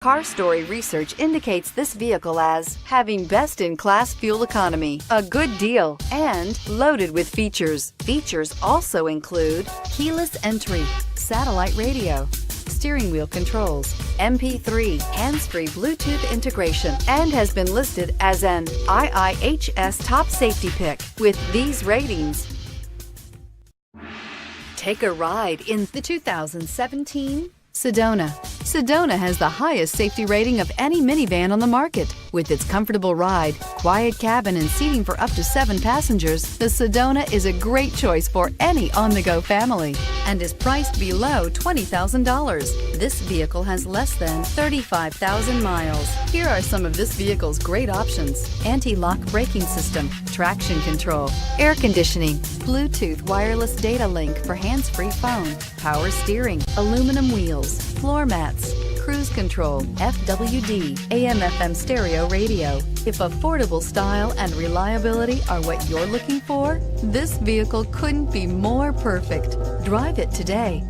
Car Story research indicates this vehicle as having best-in-class fuel economy, a good deal, and loaded with features. Features also include keyless entry, satellite radio, steering wheel controls, MP3, hands-free Bluetooth integration, and has been listed as an IIHS top safety pick. With these ratings, take a ride in the 2017 Sedona. Sedona has the highest safety rating of any minivan on the market. With its comfortable ride, quiet cabin, and seating for up to 7 passengers, the Sedona is a great choice for any on-the-go family and is priced below $20,000. This vehicle has less than 35,000 miles. Here are some of this vehicle's great options: anti-lock braking system, traction control, air conditioning, Bluetooth wireless data link for hands-free phone, power steering, aluminum wheels, floor mats, cruise control, FWD, AM/FM stereo radio. If affordable style and reliability are what you're looking for, this vehicle couldn't be more perfect. Drive it today.